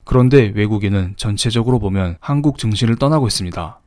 그런데 외국인은 전체적으로 보면 한국 증시를 떠나고 있습니다.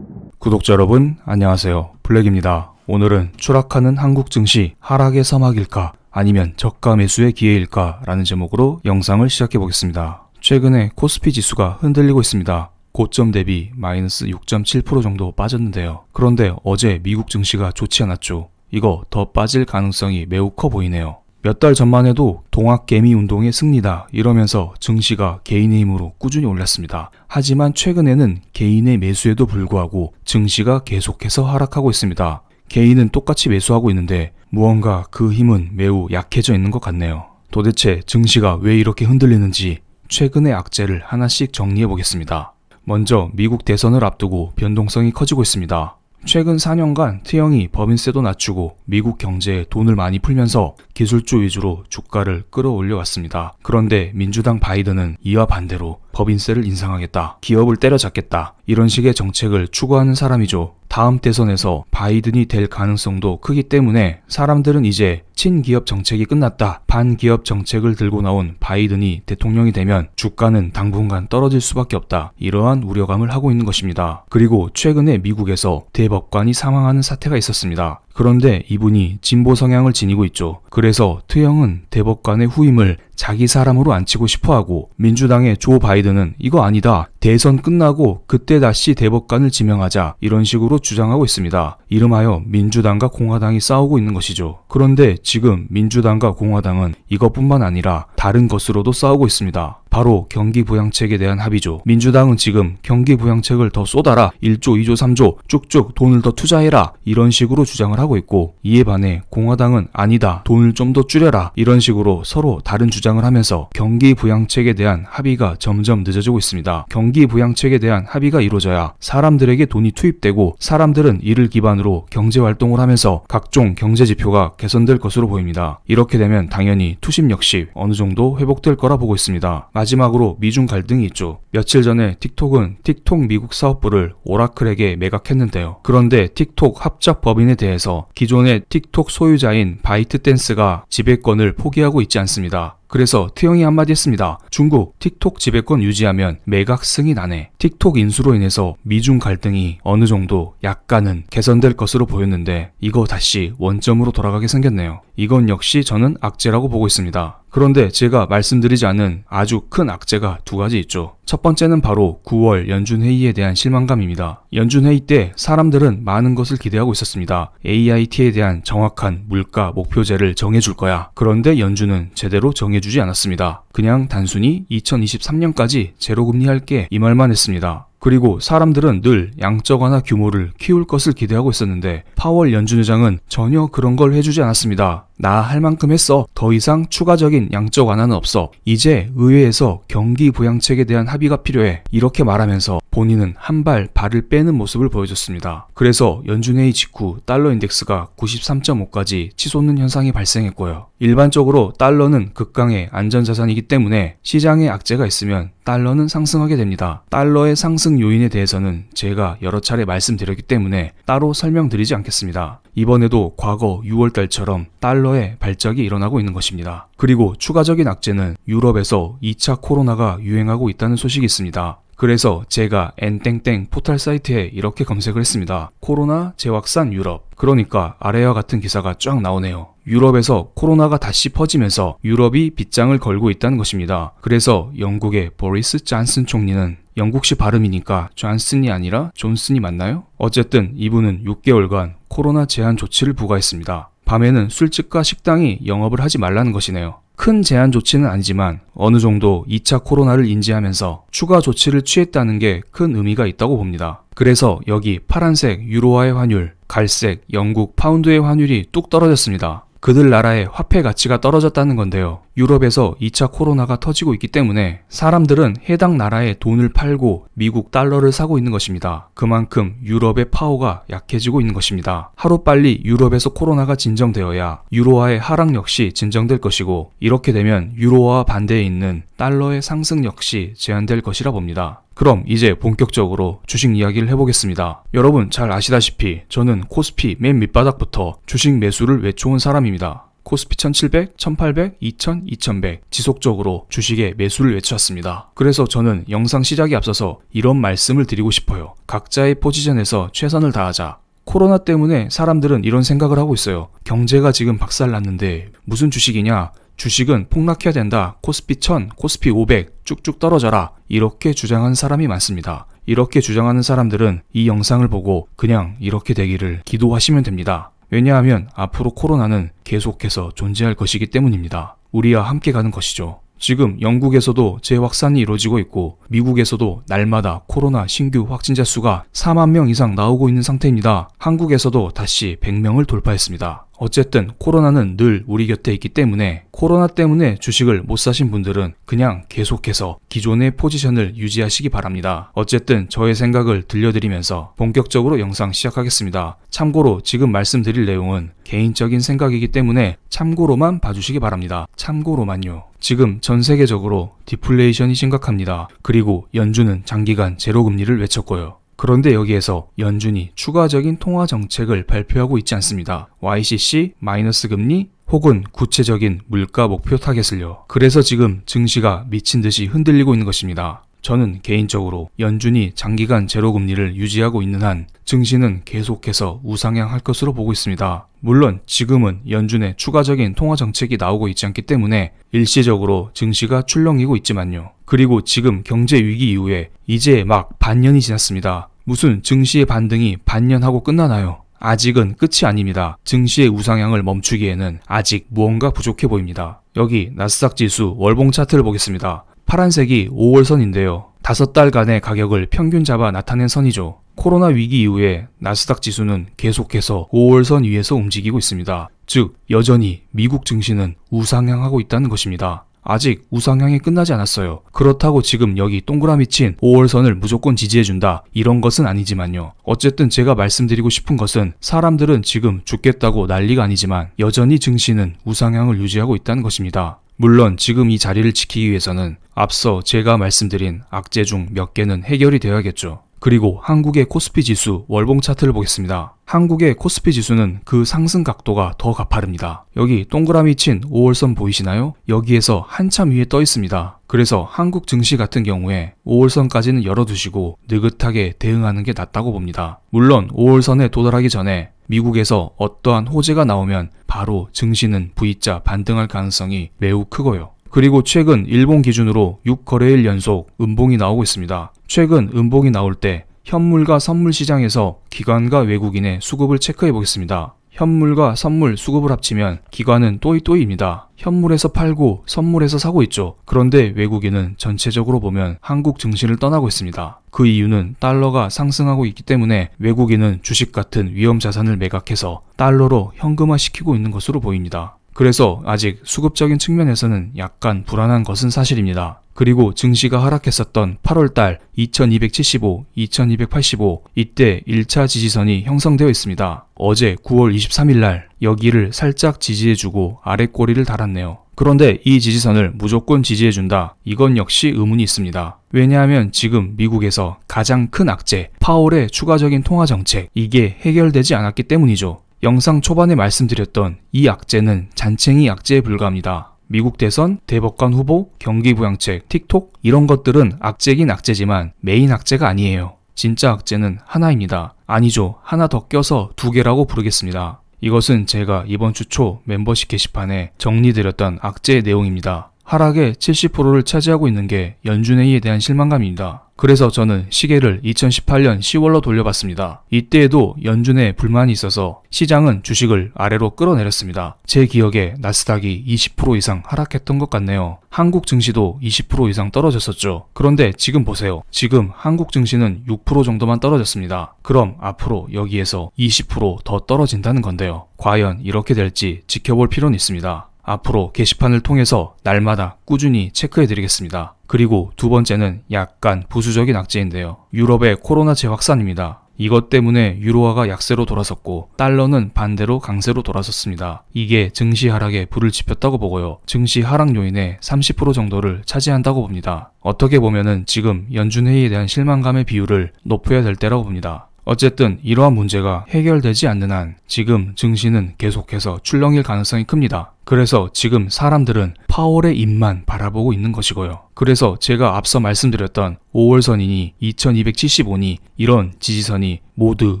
구독자 여러분, 안녕하세요. 블랙입니다. 오늘은 추락하는 한국 증시 하락의 서막일까 아니면 저가 매수의 기회일까 라는 제목으로 영상을 시작해 보겠습니다. 최근에 코스피 지수가 흔들리고 있습니다. 고점 대비 마이너스 6.7% 정도 빠졌는데요. 그런데 어제 미국 증시가 좋지 않았죠. 이거 더 빠질 가능성이 매우 커 보이네요. 몇 달 전만 해도 동학개미 운동의 승리다 이러면서 증시가 개인의 힘으로 꾸준히 올랐습니다. 하지만 최근에는 개인의 매수에도 불구하고 증시가 계속해서 하락하고 있습니다. 개인은 똑같이 매수하고 있는데 무언가 그 힘은 매우 약해져 있는 것 같네요. 도대체 증시가 왜 이렇게 흔들리는지 최근의 악재를 하나씩 정리해 보겠습니다. 먼저 미국 대선을 앞두고 변동성이 커지고 있습니다. 최근 4년간 T형이 법인세도 낮추고 미국 경제에 돈을 많이 풀면서 기술주 위주로 주가를 끌어올려 왔습니다. 그런데 민주당 바이든은 이와 반대로 법인세를 인상하겠다, 기업을 때려잡겠다 이런 식의 정책을 추구하는 사람이죠. 다음 대선에서 바이든이 될 가능성도 크기 때문에 사람들은 이제 친기업 정책이 끝났다, 반기업 정책을 들고 나온 바이든이 대통령이 되면 주가는 당분간 떨어질 수밖에 없다, 이러한 우려감을 하고 있는 것입니다. 그리고 최근에 미국에서 대법관이 사망하는 사태가 있었습니다. 그런데 이분이 진보 성향을 지니고 있죠. 그래서 T형은 대법관의 후임을 자기 사람으로 앉히고 싶어하고 민주당의 조 바이든은 이거 아니다, 대선 끝나고 그때 다시 대법관을 지명하자 이런 식으로 주장하고 있습니다. 이름하여 민주당과 공화당이 싸우고 있는 것이죠. 그런데 지금 민주당과 공화당은 이것뿐만 아니라 다른 것으로도 싸우고 있습니다. 바로 경기부양책에 대한 합의죠. 민주당은 지금 경기부양책을 더 쏟아라, 1조, 2조, 3조 쭉쭉 돈을 더 투자해라 이런 식으로 주장을 하고 있고, 이에 반해 공화당은 아니다, 돈을 좀 더 줄여라 이런 식으로 서로 다른 주장을 하면서 경기부양책에 대한 합의가 점점 늦어지고 있습니다. 경기부양책에 대한 합의가 이루어져야 사람들에게 돈이 투입되고 사람들은 이를 기반으로 경제활동을 하면서 각종 경제지표가 개선될 것으로 보입니다. 이렇게 되면 당연히 투심 역시 어느 정도 회복될 거라 보고 있습니다. 마지막으로 미중 갈등이 있죠. 며칠 전에 틱톡은 틱톡 미국 사업부를 오라클에게 매각했는데요. 그런데 틱톡 합작 법인에 대해서 기존의 틱톡 소유자인 바이트댄스가 지배권을 포기하고 있지 않습니다. 그래서 T형이 한마디 했습니다. 중국 틱톡 지배권 유지하면 매각 승인하네. 틱톡 인수로 인해서 미중 갈등이 어느 정도 약간은 개선될 것으로 보였는데 이거 다시 원점으로 돌아가게 생겼네요. 이건 역시 저는 악재라고 보고 있습니다. 그런데 제가 말씀드리지 않은 아주 큰 악재가 두 가지 있죠. 첫 번째는 바로 9월 연준회의에 대한 실망감입니다. 연준회의 때 사람들은 많은 것을 기대하고 있었습니다. AIT에 대한 정확한 물가 목표제를 정해줄 거야. 그런데 연준은 제대로 정해주지 않았습니다. 그냥 단순히 2023년까지 제로금리 할게 이 말만 했습니다. 그리고 사람들은 늘 양적 완화 규모를 키울 것을 기대하고 있었는데 파월 연준 의장은 전혀 그런 걸 해주지 않았습니다. 나 할 만큼 했어. 더 이상 추가적인 양적 완화는 없어. 이제 의회에서 경기 부양책에 대한 합의가 필요해. 이렇게 말하면서 본인은 한 발을 빼는 모습을 보여줬습니다. 그래서 연준회의 직후 달러 인덱스가 93.5까지 치솟는 현상이 발생했고요. 일반적으로 달러는 극강의 안전자산이기 때문에 시장에 악재가 있으면 달러는 상승하게 됩니다. 달러의 상승 요인에 대해서는 제가 여러 차례 말씀드렸기 때문에 따로 설명드리지 않겠습니다. 이번에도 과거 6월달처럼 달러의 발작이 일어나고 있는 것입니다. 그리고 추가적인 악재는 유럽에서 2차 코로나가 유행하고 있다는 소식이 있습니다. 그래서 제가 n땡땡 포털 사이트에 이렇게 검색을 했습니다. 코로나 재확산 유럽. 그러니까 아래와 같은 기사가 쫙 나오네요. 유럽에서 코로나가 다시 퍼지면서 유럽이 빗장을 걸고 있다는 것입니다. 그래서 영국의 보리스 존슨 총리는 영국식 발음이니까 존슨이 아니라 존슨이 맞나요? 어쨌든 이분은 6개월간 코로나 제한 조치를 부과했습니다. 밤에는 술집과 식당이 영업을 하지 말라는 것이네요. 큰 제한 조치는 아니지만 어느 정도 2차 코로나를 인지하면서 추가 조치를 취했다는 게 큰 의미가 있다고 봅니다. 그래서 여기 파란색 유로화의 환율, 갈색 영국 파운드의 환율이 뚝 떨어졌습니다. 그들 나라의 화폐 가치가 떨어졌다는 건데요. 유럽에서 2차 코로나가 터지고 있기 때문에 사람들은 해당 나라의 돈을 팔고 미국 달러를 사고 있는 것입니다. 그만큼 유럽의 파워가 약해지고 있는 것입니다. 하루빨리 유럽에서 코로나가 진정되어야 유로화의 하락 역시 진정될 것이고, 이렇게 되면 유로화와 반대에 있는 달러의 상승 역시 제한될 것이라 봅니다. 그럼 이제 본격적으로 주식 이야기를 해보겠습니다. 여러분 잘 아시다시피 저는 코스피 맨 밑바닥부터 주식 매수를 외쳐온 사람입니다. 코스피 1700, 1800, 2000, 2100 지속적으로 주식의 매수를 외쳤습니다. 그래서 저는 영상 시작에 앞서서 이런 말씀을 드리고 싶어요. 각자의 포지션에서 최선을 다하자. 코로나 때문에 사람들은 이런 생각을 하고 있어요. 경제가 지금 박살났는데 무슨 주식이냐? 주식은 폭락해야 된다. 코스피 1000, 코스피 500 쭉쭉 떨어져라. 이렇게 주장하는 사람이 많습니다. 이렇게 주장하는 사람들은 이 영상을 보고 그냥 이렇게 되기를 기도하시면 됩니다. 왜냐하면 앞으로 코로나는 계속해서 존재할 것이기 때문입니다. 우리와 함께 가는 것이죠. 지금 영국에서도 재확산이 이루어지고 있고 미국에서도 날마다 코로나 신규 확진자 수가 4만 명 이상 나오고 있는 상태입니다. 한국에서도 다시 100명을 돌파했습니다. 어쨌든 코로나는 늘 우리 곁에 있기 때문에 코로나 때문에 주식을 못 사신 분들은 그냥 계속해서 기존의 포지션을 유지하시기 바랍니다. 어쨌든 저의 생각을 들려드리면서 본격적으로 영상 시작하겠습니다. 참고로 지금 말씀드릴 내용은 개인적인 생각이기 때문에 참고로만 봐주시기 바랍니다. 참고로만요. 지금 전 세계적으로 디플레이션이 심각합니다. 그리고 연준은 장기간 제로금리를 외쳤고요. 그런데 여기에서 연준이 추가적인 통화 정책을 발표하고 있지 않습니다. YCC, 마이너스 금리, 혹은 구체적인 물가 목표 타겟을요. 그래서 지금 증시가 미친 듯이 흔들리고 있는 것입니다. 저는 개인적으로 연준이 장기간 제로금리를 유지하고 있는 한 증시는 계속해서 우상향할 것으로 보고 있습니다. 물론 지금은 연준의 추가적인 통화 정책이 나오고 있지 않기 때문에 일시적으로 증시가 출렁이고 있지만요. 그리고 지금 경제 위기 이후에 이제 막 반년이 지났습니다. 무슨 증시의 반등이 반년하고 끝나나요? 아직은 끝이 아닙니다. 증시의 우상향을 멈추기에는 아직 무언가 부족해 보입니다. 여기 나스닥 지수 월봉 차트를 보겠습니다. 파란색이 5월선인데요. 5달간의 가격을 평균 잡아 나타낸 선이죠. 코로나 위기 이후에 나스닥 지수는 계속해서 5월선 위에서 움직이고 있습니다. 즉 여전히 미국 증시는 우상향하고 있다는 것입니다. 아직 우상향이 끝나지 않았어요. 그렇다고 지금 여기 동그라미 친 5월선을 무조건 지지해준다 이런 것은 아니지만요. 어쨌든 제가 말씀드리고 싶은 것은 사람들은 지금 죽겠다고 난리가 아니지만 여전히 증시는 우상향을 유지하고 있다는 것입니다. 물론 지금 이 자리를 지키기 위해서는 앞서 제가 말씀드린 악재 중 몇 개는 해결이 되어야겠죠. 그리고 한국의 코스피 지수 월봉 차트를 보겠습니다. 한국의 코스피 지수는 그 상승 각도가 더 가파릅니다. 여기 동그라미 친 5월선 보이시나요? 여기에서 한참 위에 떠 있습니다. 그래서 한국 증시 같은 경우에 5월선까지는 열어두시고 느긋하게 대응하는 게 낫다고 봅니다. 물론 5월선에 도달하기 전에 미국에서 어떠한 호재가 나오면 바로 증시는 V자 반등할 가능성이 매우 크고요. 그리고 최근 일본 기준으로 6거래일 연속 음봉이 나오고 있습니다. 최근 음봉이 나올 때 현물과 선물 시장에서 기관과 외국인의 수급을 체크해 보겠습니다. 현물과 선물 수급을 합치면 기관은 또이또이입니다. 현물에서 팔고 선물에서 사고 있죠. 그런데 외국인은 전체적으로 보면 한국 증시를 떠나고 있습니다. 그 이유는 달러가 상승하고 있기 때문에 외국인은 주식 같은 위험 자산을 매각해서 달러로 현금화시키고 있는 것으로 보입니다. 그래서 아직 수급적인 측면에서는 약간 불안한 것은 사실입니다. 그리고 증시가 하락했었던 8월달 2275, 2285 이때 1차 지지선이 형성되어 있습니다. 어제 9월 23일 날 여기를 살짝 지지해주고 아랫꼬리를 달았네요. 그런데 이 지지선을 무조건 지지해준다. 이건 역시 의문이 있습니다. 왜냐하면 지금 미국에서 가장 큰 악재, 파월의 추가적인 통화정책, 이게 해결되지 않았기 때문이죠. 영상 초반에 말씀드렸던 이 악재는 잔챙이 악재에 불과합니다. 미국 대선, 대법관 후보, 경기부양책, 틱톡 이런 것들은 악재긴 악재지만 메인 악재가 아니에요. 진짜 악재는 하나입니다. 아니죠. 하나 더 껴서 2개라고 부르겠습니다. 이것은 제가 이번 주 초 멤버십 게시판에 정리드렸던 악재의 내용입니다. 하락의 70%를 차지하고 있는 게 연준회의에 대한 실망감입니다. 그래서 저는 시계를 2018년 10월로 돌려봤습니다. 이때에도 연준에 불만이 있어서 시장은 주식을 아래로 끌어내렸습니다. 제 기억에 나스닥이 20% 이상 하락했던 것 같네요. 한국 증시도 20% 이상 떨어졌었죠. 그런데 지금 보세요. 지금 한국 증시는 6% 정도만 떨어졌습니다. 그럼 앞으로 여기에서 20% 더 떨어진다는 건데요. 과연 이렇게 될지 지켜볼 필요는 있습니다. 앞으로 게시판을 통해서 날마다 꾸준히 체크해드리겠습니다. 그리고 두 번째는 약간 부수적인 악재인데요. 유럽의 코로나 재확산입니다. 이것 때문에 유로화가 약세로 돌아섰고 달러는 반대로 강세로 돌아섰습니다. 이게 증시 하락에 불을 지폈다고 보고요. 증시 하락 요인의 30% 정도를 차지한다고 봅니다. 어떻게 보면은 지금 연준회의에 대한 실망감의 비율을 높여야 될 때라고 봅니다. 어쨌든 이러한 문제가 해결되지 않는 한 지금 증시는 계속해서 출렁일 가능성이 큽니다. 그래서 지금 사람들은 파월의 입만 바라보고 있는 것이고요. 그래서 제가 앞서 말씀드렸던 5월선이니 2275니 이런 지지선이 모두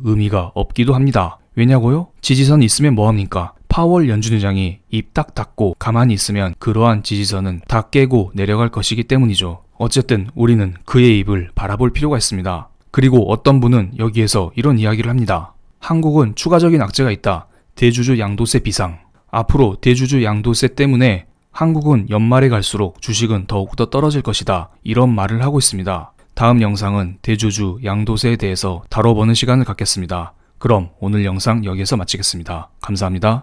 의미가 없기도 합니다. 왜냐고요? 지지선이 있으면 뭐합니까? 파월 연준의장이 입 딱 닫고 가만히 있으면 그러한 지지선은 다 깨고 내려갈 것이기 때문이죠. 어쨌든 우리는 그의 입을 바라볼 필요가 있습니다. 그리고 어떤 분은 여기에서 이런 이야기를 합니다. 한국은 추가적인 악재가 있다. 대주주 양도세 비상. 앞으로 대주주 양도세 때문에 한국은 연말에 갈수록 주식은 더욱더 떨어질 것이다. 이런 말을 하고 있습니다. 다음 영상은 대주주 양도세에 대해서 다뤄보는 시간을 갖겠습니다. 그럼 오늘 영상 여기서 마치겠습니다. 감사합니다.